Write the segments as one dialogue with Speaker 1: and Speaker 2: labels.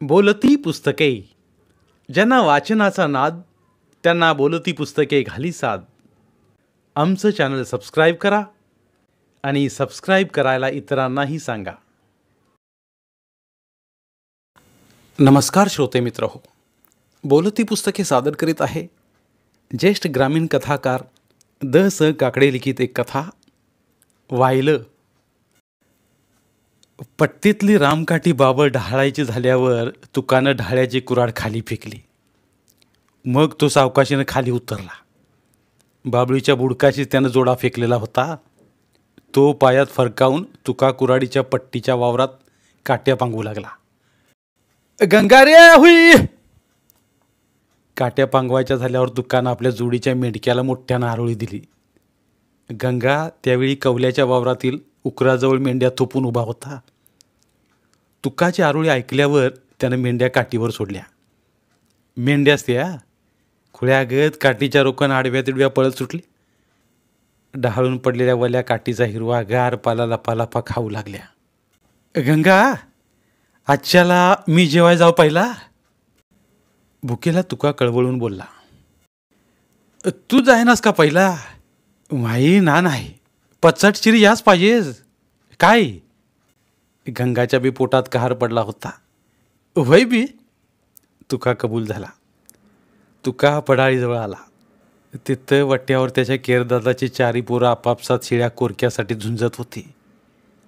Speaker 1: बोलती पुस्तके. ज्यांना वाचनाचा नाद त्यांना बोलती पुस्तके घाली साद. आमचं चॅनल सबस्क्राईब करा आणि सबस्क्राईब करायला इतरांनाही सांगा. नमस्कार श्रोते मित्र हो, बोलती पुस्तके सादर करीत आहे ज्येष्ठ ग्रामीण कथाकार द स काकडे लिखित एक कथा वाहिलं. पट्टीतली रामकाठी बाबळ ढाळायची झाल्यावर तुकानं ढाळ्याची कुऱ्हाड खाली फेकली. मग तो सावकाशीनं खाली उतरला. बाबळीच्या बुडकाशी त्यानं जोडा फेकलेला होता तो पायात फरकावून तुका कुऱ्हाडीच्या पट्टीच्या वावरात काट्या पांगवू लागला. गंगारे हुई. काट्या पांगवायच्या झाल्यावर तुकानं आपल्या जोडीच्या मेंढक्याला मोठ्यानं आरोळी दिली. गंगा त्यावेळी कवल्याच्या वावरातील उकराजवळ मेंढ्या थोपून उभा होता. तुकाची आरोळी ऐकल्यावर त्यानं मेंढ्या काठीवर सोडल्या. मेंढ्याच त्या खुळ्यागत काठीच्या रोखन आडव्या तिडव्या पळत सुटली. ढाळून पडलेल्या वल्या काठीचा हिरवा गार पाला लपालपा खाऊ लागल्या. गंगा, आजच्याला मी जेवाय जाऊ पहिला. भुकेला तुका कळवळून बोलला. तू जायनास का पहिला? माई ना नाही, पचटचिरी याच पाहिजेस काय? गंगाच्या बी पोटात कहार पडला होता. वय बी. तुका कबूल झाला. तुका पडाळीजवळ आला. तिथं वट्यावर त्याच्या केरदादाची चारी पोरं आपापसात शिळ्या कोरक्यासाठी झुंजत होती.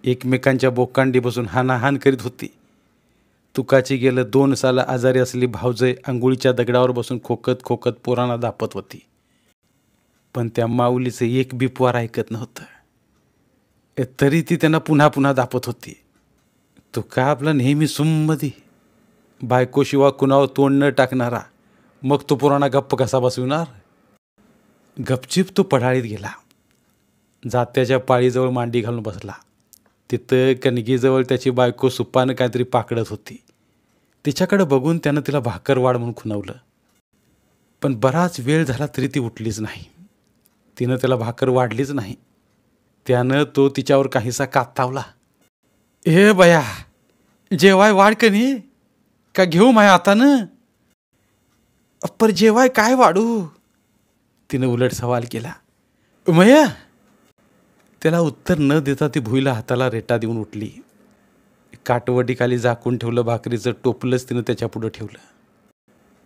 Speaker 1: एकमेकांच्या बोकांडी बसून हानाहान करीत होती. तुकाची गेलं 2 साल आजारी असलेली भावजय अंघोळीच्या दगडावर बसून खोकत खोकत पोरांना दापत होती. पण त्या माऊलीचं एक बी पोर ऐकत नव्हतं. तरी ती त्यांना पुन्हा पुन्हा दापत होती. तुका आपला नेहमी सुम्मदी, बायकोशिवाय कुणावर तोंड न टाकणारा, मग तो पोरांना गप्प कसा बसविणार? गपचीप तो पढाळीत गेला. जात्याच्या पाळीजवळ मांडी घालून बसला. तिथं कणगीजवळ त्याची बायको सुपानं काहीतरी पाकडत होती. तिच्याकडे बघून त्यानं तिला भाकर वाढ म्हणून खुणवलं. पण बराच वेळ झाला तरी ती उठलीच नाही. तिनं त्याला भाकर वाढलीच नाही. त्यानं तो तिच्यावर काहीसा कातावला. हे बया, जेवाय वाढ कनी का घेऊ माया हातानं? पर जेवाय काय वाढू? तिनं उलट सवाल केला. मया. त्याला उत्तर न देता ती भुईला हाताला रेटा देऊन उठली. काटवडीखाली झाकून ठेवलं भाकरीचं टोपलंच तिनं त्याच्या पुढं ठेवलं.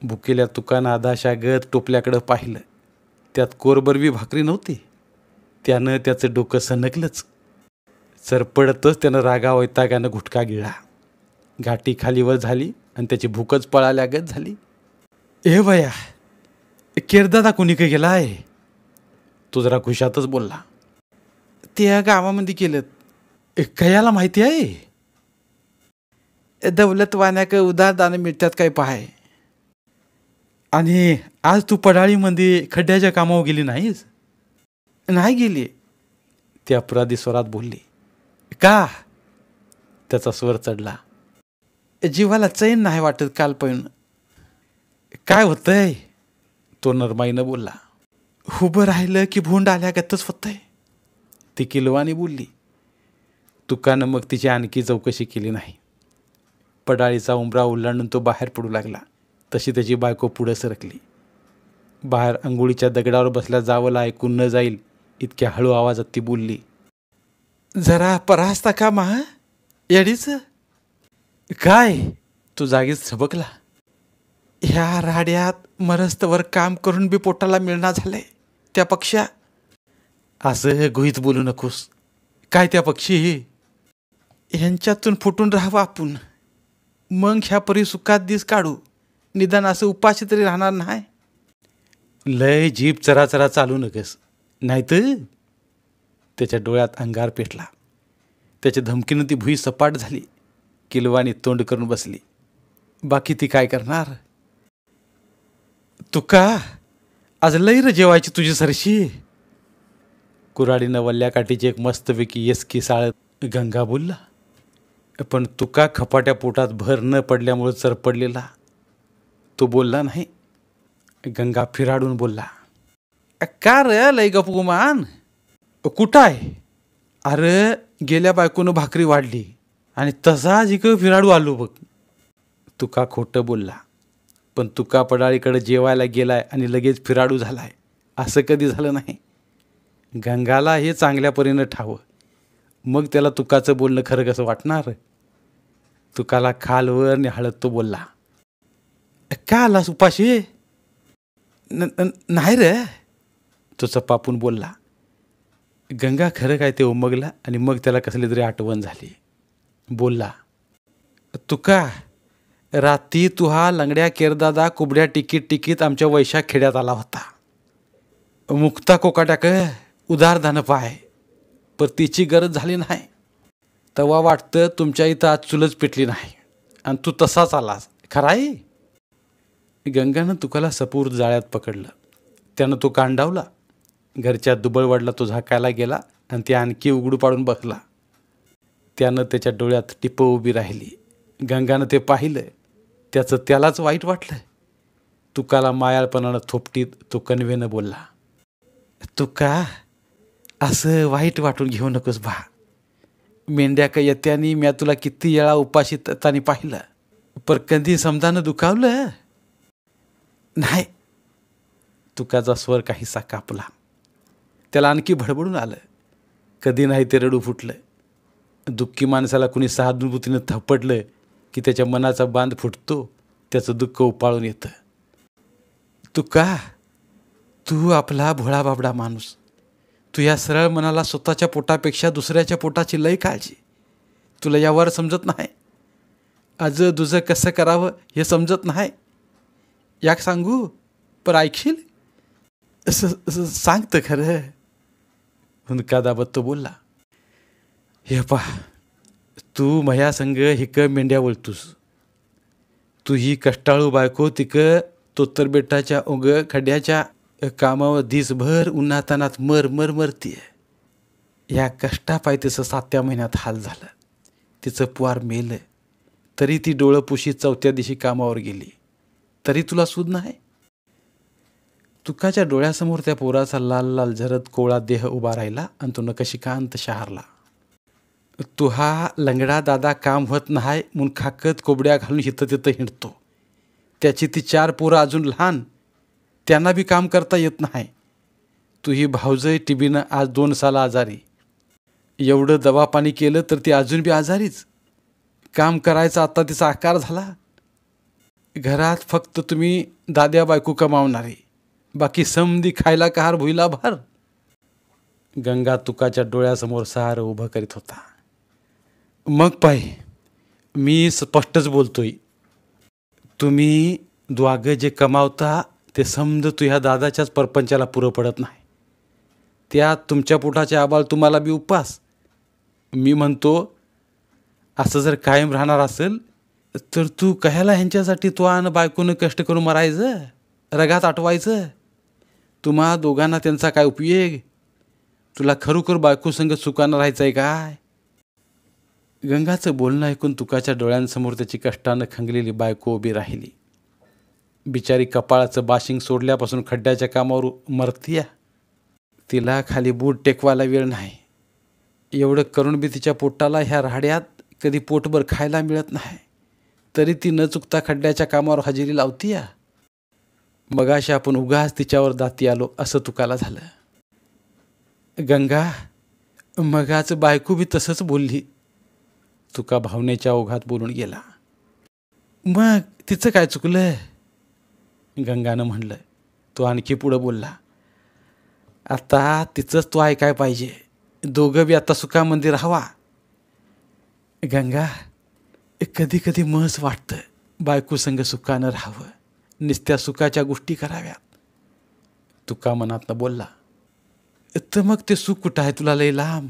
Speaker 1: भुकेल्या तुकानं आधाशागत टोपल्याकडं पाहिलं. त्यात कोरबरवी भाकरी नव्हती. त्यानं त्याचं डोकं सनकलंच. सरपडतच त्यानं रागा वैतागानं घुटका गिळला. घाटी खालीवर झाली आणि त्याची भूकच पळाल्यागत झाली. ए बया, केरदादा कोणीकडे गेला आहे? तो जरा खुशातच बोलला. त्या गावामध्ये केलं. कयाला माहिती आहे? दौलत वाण्याक उदार दानं मिळतात काय पाहाय. आणि आज तू पडाळीमध्ये खड्ड्याच्या कामावर गेली नाहीस? नाही गेली, ती अपराधी स्वरात बोलली. का? त्याचा स्वर चढला. जीवाला चैन नाही वाटत कालपण. काय होतंय? तो नरमाईनं बोलला. उभं राहिलं की भोंड आल्यागतच होतंय, ती किलवानी बोलली. तुकानं मग तिची आणखी चौकशी केली नाही. पडाळीचा उंबरा ओलांडून तो बाहेर पडू लागला तशी त्याची बायको पुढं सरकली. बाहेर अंघोळीच्या दगडावर बसल्या जावला ऐकून न जाईल इतक्या हळू आवाजात ती बोलली. जरा परास्ता का मा येडीच? काय? तू जागीच झबकला. ह्या राड्यात मरस्तवर काम करून बी पोटाला मिळणार झालंय. त्या पक्षा असं गुहीत बोलू नकोस. काय त्या पक्षी? ह्यांच्यातून फुटून राहावं आपण. मग ह्या परी सुखात दिस काढू. निदान असं उपाशी तरी राहणार नाही. लय जीप चराचरा चालू नकस, नाहीतर. त्याच्या डोळ्यात अंगार पेटला. त्याच्या धमकीनं ती भुई सपाट झाली. किलवानी तोंड करून बसली. बाकी ती काय करणार? तुका आज लई र जेवायची तुझी सरशी. कुऱ्हाडीनं वल्ल्या काठीची एक मस्तपैकी येसकी साळत गंगा बोलला. पण तुका खपाट्या पोटात भर न पडल्यामुळे चरपडलेला. तो बोलला नाही. गंगा फिराडून बोलला. का रे लय गपगुमान? कुठं आहे? अरे गेल्या बायकोनं भाकरी वाढली आणि तसाच इकडं फिराडू आलो बघ. तुका खोटं बोलला, पण तुका पडाळीकडे जेवायला गेलाय आणि लगेच फिराडू झालाय असं कधी झालं नाही. गंगाला हे चांगल्या परीनं ठावं. मग त्याला तुकाचं बोलणं खरं कसं वाटणार. तुकाला खालवर निहाळत तो बोलला, का आलास उपाशी? नाही रे, तो चपापून बोलला. गंगा खरं काय ते उमगला आणि मग त्याला कसली तरी आठवण झाली. बोलला, तुका रात्री तू हा लंगड्या केरदादा कुबड्या टिकीत टिकीत आमच्या वैशाख खेड्यात आला होता. मुक्ता कोकाट्याक उधारधानं पाय, पण तिची गरज झाली नाही. तेव्हा वाटतं तुमच्या इथं आज चुलच पेटली नाही आणि तू तसाच आलास. खराई. गंगानं तुकाला सपूर जाळ्यात पकडलं. त्यानं तो कांडावला. घरच्या दुबळवाडला तो झाकायला गेला आणि ती आणखी उघडू पाडून बसला. त्यानं त्याच्या डोळ्यात टिपं उभी राहिली. गंगानं ते पाहिलं. त्याचं त्यालाच वाईट वाटलं. तुकाला मायाळपणानं थोपटीत तो कणवेनं बोलला, तुका असं वाईट वाटून घेऊ नकोस बा. मेंढ्या का येत्यानी म्या तुला किती वेळा उपाशी तानी पाहिलं, पर कधी समजानं दुखावलं नाही. तुकाचा स्वर काहीसा कापला. त्याला आणखी भडबडून आलं. कधी नाही ते रडू फुटलं. दुःखी माणसाला कुणी सहानुभूतीनं थपडलं की त्याच्या मनाचा बांध फुटतो, त्याचं दुःख उपाळून येतं. तुका तू आपला भोळा बाबडा माणूस. तू या सरळ मनाला स्वतःच्या पोटापेक्षा दुसऱ्याच्या पोटाची लय काळजी. तुला यावर समजत नाही. आज तुझं कसं करावं हे समजत नाही. याक सांगू, पर ऐकशील? सांगतं खरं. हुंदका दाबत तो बोलला, हे पहा, तू मया संग हिक मेंढ्या वळतूस. तू ही कष्टाळू बायको तिक तोत्तर बेटाच्या ओग खड्याच्या कामावर दिसभर उन्हातानात मर मरतीये. या कष्टापायी तिचं 7व्या महिन्यात हाल झालं. तिचं पुवार मेलं तरी ती डोळं पुशी 4थ्या दिवशी कामावर गेली. तरी तुला सूद नाही. तुकाच्या डोळ्यासमोर त्या पोराचा लाल लाल झरत कोवळा देह उभा राहिला आणि तो नकशिकांत शहारला. तू हा लंगडा दादा काम होत नाही म्हणून खाकत कोबड्या घालून हिथं तिथं हिंडतो. त्याची ती 4 पोरं अजून लहान, त्यांना बी काम करता येत नाही. तू ही भावजय टीबीनं आज 2 साला आजारी. एवढं दवापाणी केलं तर ती अजून बी आजारीच. काम करायचा आता तिचा आकार झाला. घरात फक्त तुम्ही दाद्या बायको कमावणारे, बाकी समधी खायला कहार भुईला भार. गंगा तुकाच्या डोळ्यासमोर सारं उभं करीत होता. मग पाय, मी स्पष्टच बोलतोय. तुम्ही द्वागं जे कमावता ते समज तू ह्या दादाच्याच परपंचाला पुरं पडत नाही. त्यात तुमच्या पोटाचे आबाळ तुम्हाला बी उपास. मी म्हणतो असं जर कायम राहणार असेल तर तू कशाला ह्यांच्यासाठी तो आणि बायकोनं कष्ट करून मरायचं, रगात आटवायचं? तुम्हा दोघांना त्यांचा काय उपयोग? तुला खरोखर बायको संग सुखानं राहायचं आहे काय? गंगाचं बोलणं ऐकून तुकाच्या डोळ्यांसमोर त्याची कष्टानं खंगलेली बायको उभी राहिली. बिचारी कपाळाचं बाशिंग सोडल्यापासून खड्ड्याच्या कामावर मरतीया. तिला खाली बूट टेकवायला वेळ नाही. एवढं करून बी तिच्या पोटाला ह्या राहड्यात कधी पोटभर खायला मिळत नाही. तरी ती न चुकता खड्ड्याच्या कामावर हजेरी लावतीया. मगाशी आपण उगाच तिच्यावर दाती आलो असं तुकाला झालं. गंगा मगाच बायको बी तसंच बोलली. तुका भावनेच्या ओघात बोलून गेला. मग तिचं काय चुकलं? गंगानं म्हणलं. तो आणखी पुढं बोलला, आता तिचंच तो ऐकाय पाहिजे. दोघं बी आता सुखामध्ये राहावा. गंगा कधी कधी महस वाटतं बायको संग सुखानं राहावं, नुसत्या सुखाच्या गोष्टी कराव्यात. तुका मनातनं बोलला, तर मग ते सुख कुठं आहे तुला लय लांब?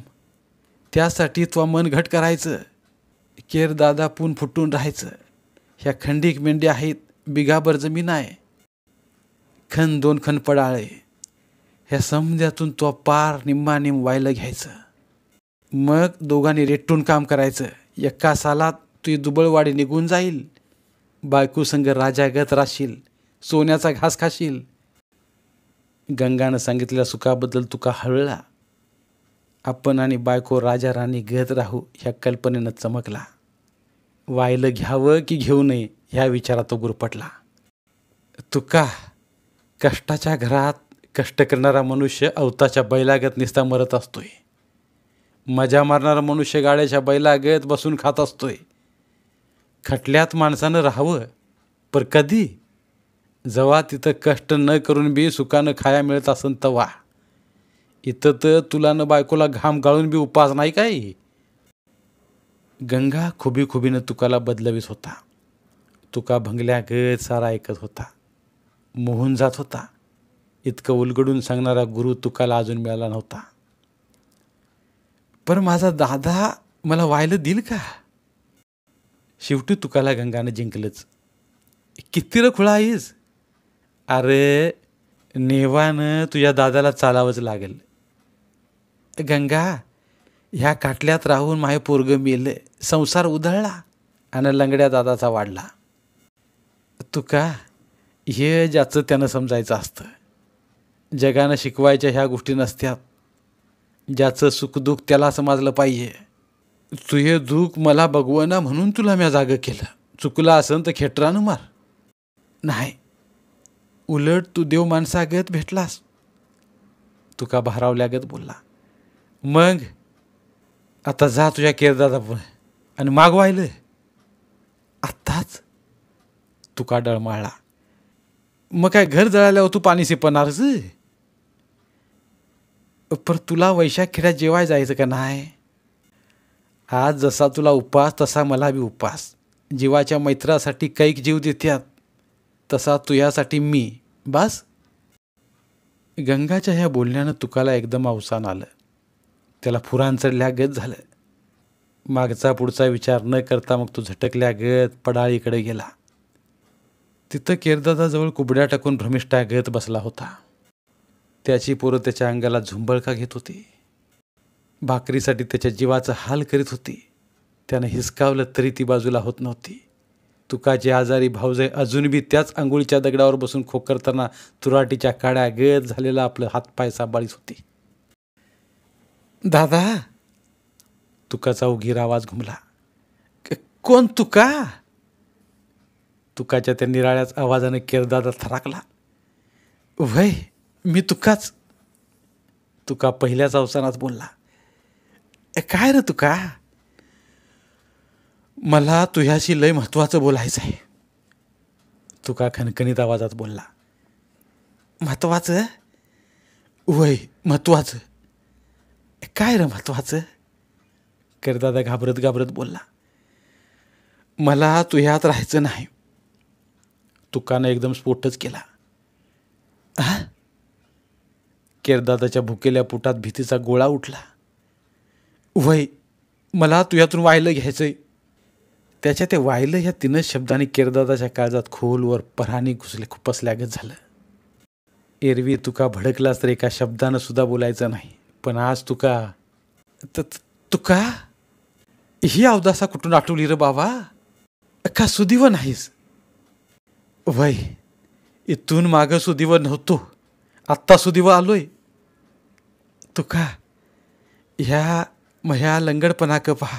Speaker 1: त्यासाठी तो मन घट करायचं. केर दादा पून फुटून राहायचं. ह्या खंडीक मेंढ्या आहेत, बिगाभर जमीन आहे. 2 खण पडाळे. ह्या समद्यातून तो पार निम्मा निम व्हायला घ्यायचं. मग दोघांनी रेटून काम करायचं. एका सालात तुझी दुबळवाडी निघून जाईल. बायको संग राजागत राशील, सोन्याचा घास खाशील. गंगानं सांगितलेल्या सुखाबद्दल तुका हळला. आपण आणि बायको राजा राणी गत राहू ह्या कल्पनेनं चमकला. वायलं घ्यावं की घेऊ नये ह्या विचारात तो गुरफटला. तुका, कष्टाच्या घरात कष्ट करणारा मनुष्य अवताच्या बैलागत निस्ता मरत असतोय. मजा मारणारा मनुष्य गाड्याच्या बैलागत बसून खात असतोय. खटल्यात माणसानं राहावं, पर कधी? जेव्हा तिथं कष्ट न करून बी सुखानं खाया मिळत असन तवा. इथं तर तुला न बायकोला घाम गाळून बी उपास नाही काय. गंगा खुबी खुबीनं तुकाला बदलवीत होता. तुका भंगल्यागत सारा ऐकत होता. मोहून जात होता. इतकं उलगडून सांगणारा गुरु तुकाला अजून मिळाला नव्हता. पर माझा दादा मला व्हायला देईल का? शेवटी तुकाला गंगानं जिंकलंच. किती र खुळा आहेस? अरे नेवानं तुझ्या दादाला चालावंच लागेल. गंगा, ह्या काटल्यात राहून माहे पोरग मेलं, संसार उधळला आणि लंगड्या दादाचा वाढला. तुका, हे ज्याचं त्यानं समजायचं असतं. जगानं शिकवायच्या ह्या गोष्टी नसत्यात. ज्याचं सुखदुःख त्याला समजलं पाहिजे. तुझे दुःख मला बघवना म्हणून तुला म्या जागं केलं. चुकला असन तर खेटरानं मार. नाही, उलट तू देव माणसागत भेटलास. तुका भारावल्यागत बोलला. मग आता जा तुझ्या केरदादा पण आणि मागवायलं आत्ताच. तुका डळमाळला. मग काय घर जळाल्यावर तू पाणी शिपणारच? पर तुला वैशाख खेड्यात जेवाय जायचं का नाही? आज जसा तुला उपास तसा मला बी उपास. जीवाच्या मैत्रासाठी कैक जीव देत्यात तसा तुझ्यासाठी मी. बस. गंगाच्या ह्या बोलण्यानं तुकाला एकदम अवसान आलं. त्याला फुरान चढल्यागत झालं. मागचा पुढचा विचार न करता मग तो झटकल्यागत पडाळीकडे गेला. तिथं केरदादाजवळ कुबड्या टाकून भ्रमिष्ठागत बसला होता. त्याची पोरं त्याच्या अंगाला झुंबळका घेत होती. भाकरीसाठी त्याच्या जीवाचं हाल करीत होती. त्यानं हिसकावलं तरी ती बाजूला होत नव्हती. तुकाची आजारी भावजय अजून बी त्याच आंघोळीच्या दगडावर बसून खोकरताना तुराटीच्या काड्या गत झालेला आपलं हातपाय सांभाळीत होती. दादा, तुकाचा उगीर आवाज घुमला. कोण तुका? तुकाच्या त्या निराळ्याच आवाजाने केरदादा थराकला. वय, मी तुकाच. तुका पहिल्याच अवसानात बोलला. काय रे तुका? मला तुझ्याशी लय महत्वाचं बोलायचं आहे. तुका खणखणीत आवाजात बोलला. महत्वाचं? वय, महत्वाचं. काय रे महत्वाचं? केरदादा घाबरत घाबरत बोलला. मला तुझ्यात राहायचं नाही. तुकानं एकदम स्फोटच केला. हा? केरदादाच्या भुकेल्या पोटात भीतीचा गोळा उठला. वय, मला तुझ्यातून वाहिलं घ्यायचंय. त्याच्या ते वाहिलं ह्या तीनच शब्दांनी केरदादाच्या काळजात खोलवर पराणी खुपसल्यागत झालं. एरवी तुका भडकलास तर एका शब्दानं सुद्धा बोलायचं नाही. पण आज तुका ही अवदासा कुठून आठवली रे बाबा? का सुदिव नाहीस? वय, इथून मागं सुदिव नव्हतो, आत्ता सुदिव आलोय. तुका, ह्या लंगडपणा क पहा.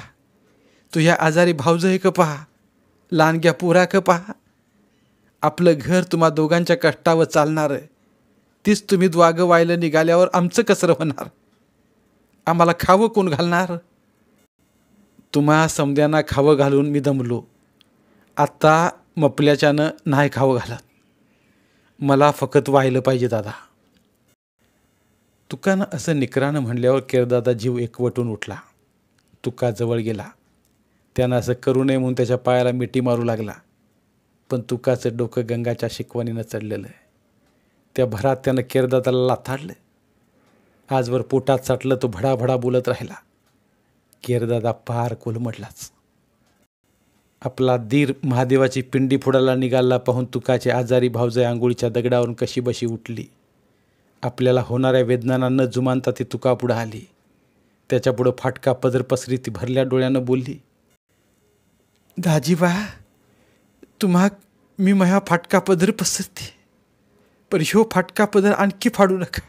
Speaker 1: तुझ्या आजारी भावजय क पहा. लानग्या पोरा क पहा. आपलं घर तुम्हा दोघांच्या कष्टावर चालणार. तीच तुम्ही द्वागं व्हायला निघाल्यावर आमचं कसरं होणार? आम्हाला खावं कोण घालणार? तुम्हा समद्यांना खावं घालून मी दमलो. आत्ता मपल्याच्यानं नाही खावं घालत. मला फक्त व्हायला पाहिजे दादा. तुकानं असं निकरानं म्हणल्यावर केरदादा जीव एकवटून उठला. तुका जवळ गेला. त्यानं असं करू नये म्हणून त्याच्या पायाला मिठी मारू लागला. पण तुकाचं डोकं गंगाच्या शिकवणीनं चढलेलं. त्या भरात त्यानं केरदादाला लाथाडलं. आजवर पोटात साठलं तो भडाभडा बोलत राहिला. केरदादा पार कोलमडलाच. आपला दीर महादेवाची पिंडी फोडायला निघाला पाहून तुकाची आजारी भावजय आंघोळीच्या दगडावरून कशी बशी उठली. आपल्याला होणाऱ्या वेदनांना न जुमानता ती तुका पुढं आली. त्याच्यापुढं फाटका पदर पसरी ती भरल्या डोळ्यानं बोलली. दाजीबा, तुम्हा मी माझ्या फाटका पदर पसरते, पर ह्यो फाटका पदर आणखी फाडू नका.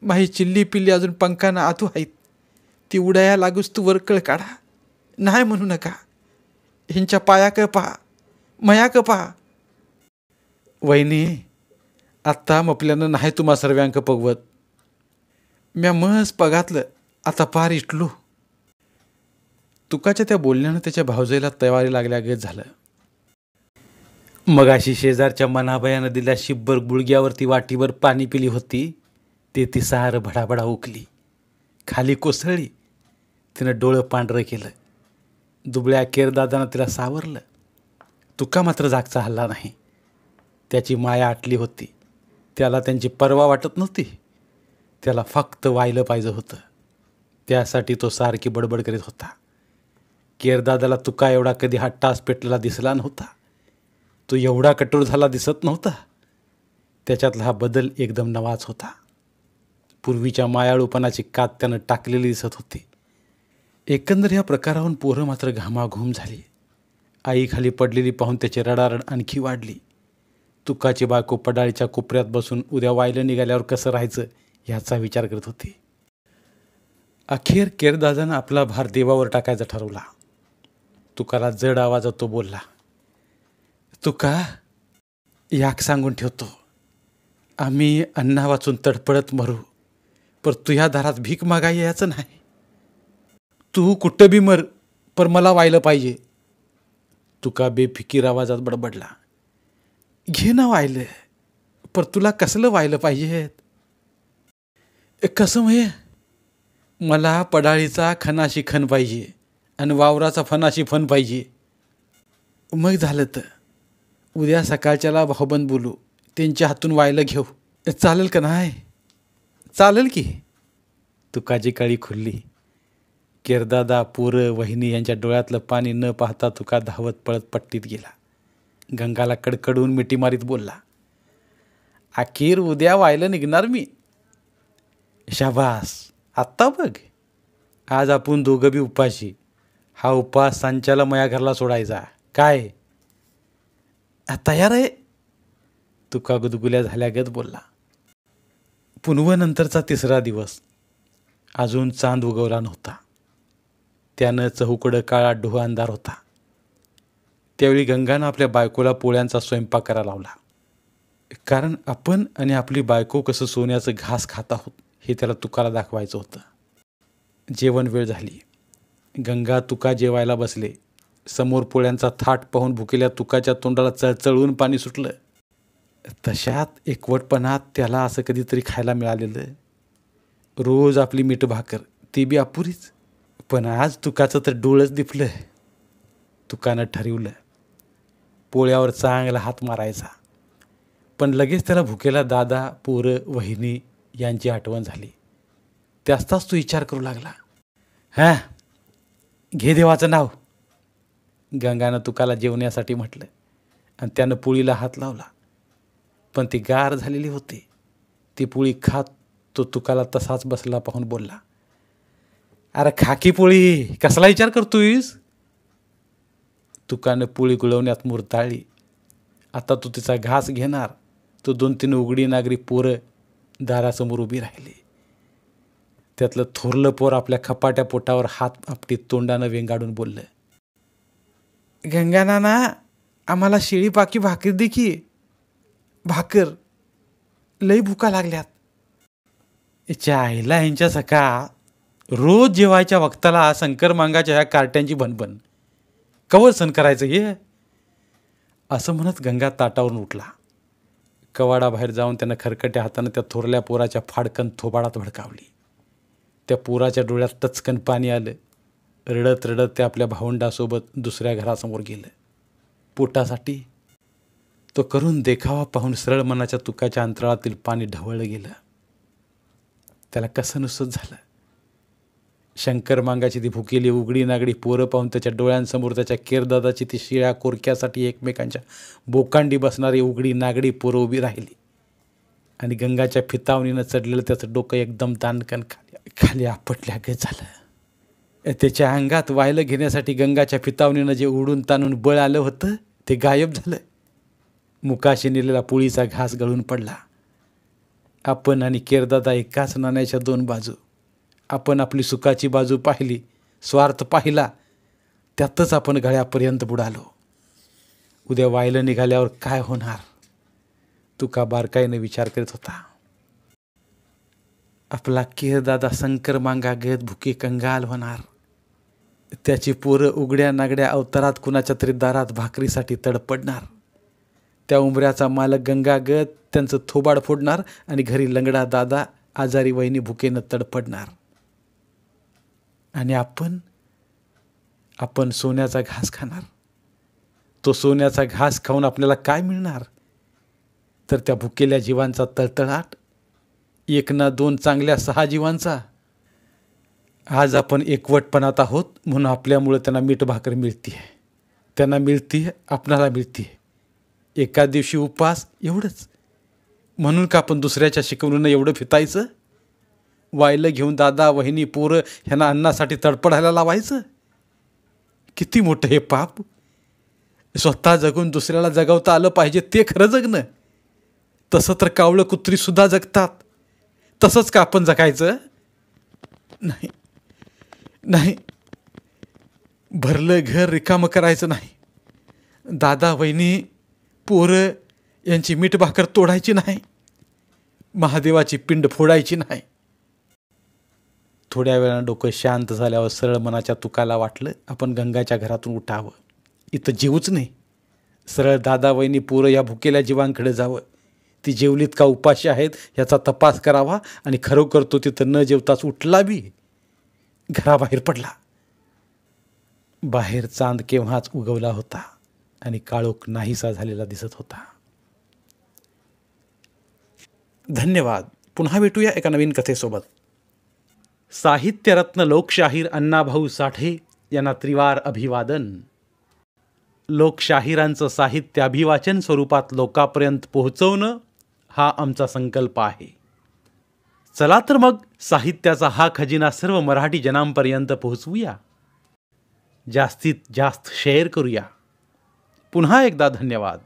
Speaker 1: माही चिल्ली पिल्ली अजून पंखानं आतू आहेत. ती उडाया लागूच तू वरकळ काढा. नाही म्हणू नका. ह्यांच्या पाया का पहा. मया कपा वहिनी, आत्ता मपल्यानं नाही तुम्हा सर्व्यांक पगवत. म्या मस पगातलं आता पार इटलो. तुकाच्या त्या बोलण्यानं त्याच्या भावजाईला तयारी लागल्यागत झालं. मगाशी शेजारच्या मनाबायानं दिल्या शिब्बर गुळग्यावरती वाटीभर पाणी पिली होती, ते ती सारं भडाभडा उकली, खाली कोसळली. तिनं डोळं पांढरं केलं. दुबळ्या केरदादानं तिला सावरलं. तुका मात्र जागचा हल्ला नाही. त्याची माया आटली होती. त्याला त्यांची पर्वा वाटत नव्हती. त्याला फक्त वाहिलं पाहिजे होतं. त्यासाठी तो सारखी बडबड करीत होता. केरदादाला तुका एवढा कधी हा टास पेटलेला दिसला नव्हता. तो एवढा कठोर झाला दिसत नव्हता. त्याच्यातला हा बदल एकदम नवाच होता. पूर्वीच्या मायाळूपणाची कात त्यानं टाकलेली दिसत होती. एकंदर या प्रकाराहून पोरं मात्र घामाघूम झाली. आई खाली पडलेली पाहून त्याची रडारड आणखी वाढली. तुकाची बायको पडाळीच्या कोपऱ्यात बसून उद्या वायलं निघाल्यावर कसं राहायचं ह्याचा विचार करत होती. अखेर केरदादानं आपला भार देवावर टाकायचा ठरवला. तुकाला जड आवाजात तो बोलला, तुका, याक सांगून ठेवतो, आम्ही अन्ना वाचून तडपडत मरू, पर तुझ्या दारात भीक मागाय यायचं नाही. तू कुठं बी मर, पर मला वाहिलं पाहिजे. तुका बेफिकीर आवाजात बडबडला, घे ना वाहिलं, पर तुला कसलं वाहिलं पाहिजे? कसं म्हणजे? मला पडाळीचा खनाशी खण पाहिजे आणि वावराचा फनाशी फन पाहिजे. मग झालं तर उद्या सकाळच्याला भाऊबंद बोलू, त्यांच्या हातून वाहिलं घेऊ. चालेल का नाही? चालेल की. तुकाची कळी खुलली. केरदादा, पोरं, वहिनी यांच्या डोळ्यातलं पाणी न पाहता तुका धावत पळत पट्टीत गेला. गंगाला कडकडून मिठी मारीत बोलला, अखेर उद्या वाहिलं निघणार मी. शाबास, आत्ता बघ, आज आपण दोघं बी उपाशी. हा उपास सांच्याला मया घरला सोडायचा काय? तयार आहे? तुका गुदगुल्या झाल्यागत बोलला. पुनवनंतरचा तिसरा दिवस. अजून चांद उगवला नव्हता. त्यानं चहूकडं काळा डोह अंधार होता. त्यावेळी गंगानं आपल्या बायकोला पोळ्यांचा स्वयंपाक करायला लावला. कारण आपण आणि आपली बायको कसं सोन्याचं घास खात आहोत हे त्याला तुकाला दाखवायचं होतं. जेवण वेळ झाली. गंगा तुका जेवायला बसले. समोर पोळ्यांचा थाट पाहून भुकेल्या तुकाच्या तोंडाला चळचळून पाणी सुटलं. तशात एकवटपणात त्याला असं कधीतरी खायला मिळालेलं. रोज आपली मीठ भाकर, ती बी अपुरीच. पण आज तुकाचं तर डोळंच दिपलं. तुकानं ठरवलं पोळ्यावर चांगला हात मारायचा. पण लगेच त्याला भुकेला दादा, पोरं, वहिनी यांची आठवण झाली. त्यास्ताच तो विचार करू लागला. हां, घे देवाचं नाव. गंगानं तुकाला जेवण्यासाठी म्हटलं आणि त्यानं पोळीला हात लावला. पण ती गार झालेली होती. ती पोळी खात तो तुकाला तसाच बसला पाहून बोलला, अरे खाकी पोळी, कसला विचार करतोयस? तुकानं पोळी गुळवण्यात मुरताळली. आता तो तिचा घास घेणार. तो 2-3 उघडी नागरी पोरं दारासमोर उभी राहिली. त्यातलं थोरलं पोर आपल्या खपाट्या पोटावर हात आपटीत तोंडानं वेंगाडून बोललं, गंगानाना, आम्हाला शिळी पाकी भाकरी दे की. भाकर, लई भुका लागल्यात. याच्या आईला यांच्या सका रोज जेवायच्या वक्ताला शंकर मांगाच्या ह्या कार्ट्यांची भनभन, कवर सण करायचं हे? असं म्हणत गंगा ताटावरून उठला. कवाडाबाहेर जाऊन त्यानं खरकट्या हातानं त्या थोरल्या पोराच्या फाडकन थोबाडात भडकावली. त्या पोराच्या डोळ्यात टचकन पाणी आलं. रडत रडत ते आपल्या भावंडासोबत दुसऱ्या घरासमोर गेलं. पोटासाठी तो करून देखावा पाहून सरळ मनाच्या तुकाच्या अंतराळातील पाणी ढवळलं गेलं. त्याला कसं नुसत झालं. शंकर मांगाची ती भुकेली उघडी नागडी पोरं पाहून त्याच्या डोळ्यांसमोर त्याच्या केरदादाची ती शिळ्या कोरक्यासाठी एकमेकांच्या बोकांडी बसणारी उघडी नागडी पोरं उभी राहिली. आणि गंगाच्या फितावणीनं चढलेलं त्याचं डोकं एकदम दानकन खाली आपटल्यागत झालं. त्याच्या अंगात वायलं घेण्यासाठी गंगाच्या फितावणीनं जे उडून ताणून बळ आलं होतं ते गायब झालं. मुकाशी नेलेला पोळीचा घास गळून पडला. आपण आणि केरदादा एकाच नाण्याच्या 2 बाजू. आपण आपली सुखाची बाजू पाहिली, स्वार्थ पाहिला, त्यातच आपण गळ्यापर्यंत बुडालो. उद्या वायलं निघाल्यावर काय होणार, तुका बारकाईने विचार करीत होता. आपला केरदादा शंकर मांगा घेत भुके कंगाल होणार. त्याची पोरं उघड्या नागड्या अवतारात कुणाच्या तरी दारात भाकरीसाठी तडपडणार. त्या उंबऱ्याचा मालक गंगागत त्यांचं थोबाड फोडणार आणि घरी लंगडा दादा आजारी वहिनी भुकेनं तडपडणार. आणि आपण सोन्याचा घास खाणार. तो सोन्याचा घास खाऊन आपल्याला काय मिळणार, तर त्या भुकेल्या जीवांचा तळतळाट, 1 ना 2 चांगल्या 6 जीवांचा. आज आपण एकवटपणात आहोत म्हणून आपल्यामुळे त्यांना मीठ भाकर मिळते, त्यांना मिळते, आपणाला मिळते. एका दिवशी उपास एवढंच म्हणून का आपण दुसऱ्याच्या शिकवणीनं एवढं फितायचं? वायलं घेऊन दादा वहिनी पोरं ह्यांना अन्नासाठी तडपडायला लावायचं? किती मोठं हे पाप. स्वतः जगून दुसऱ्याला जगवता आलं पाहिजे, ते खरं जगणं. तसं तर कावळं कुत्रीसुद्धा जगतात. तसंच का आपण जगायचं? नाही नाही, भरलं घर रिकामं करायचं नाही. दादा वहिनी पोरं यांची मीठ भाकर तोडायची नाही. महादेवाची पिंड फोडायची नाही. थोड्या वेळानं डोकं शांत झाल्यावर सरळ मनाच्या तुकाला वाटलं आपण गंगाच्या घरातून उठावं. इथं जीवच नाही. सरळ दादा वहिनी पोरं या भुकेल्या जीवांकडे जावं. ती जेवलीत का उपाशी आहेत याचा तपास करावा आणि खरोखर तो तिथं न जेवताच उठला बी घराबाहेर पडला. बाहेर चांद केव्हाच उगवला होता आणि काळोख नाहीसा झालेला दिसत होता. धन्यवाद. पुन्हा भेटूया एका नवीन कथेसोबत. साहित्यरत्न लोकशाहीर अण्णाभाऊ साठे यांना त्रिवार अभिवादन. लोकशाहिरांचं साहित्य अभिवाचन स्वरूपात लोकांपर्यंत पोहोचवणं हा आमचा संकल्प आहे. चला तर मग साहित्याचा हा खजिना सर्व मराठी जनांपर्यंत पोहोचवूया. जास्तीत जास्त शेअर करूया. पुन्हा एकदा धन्यवाद.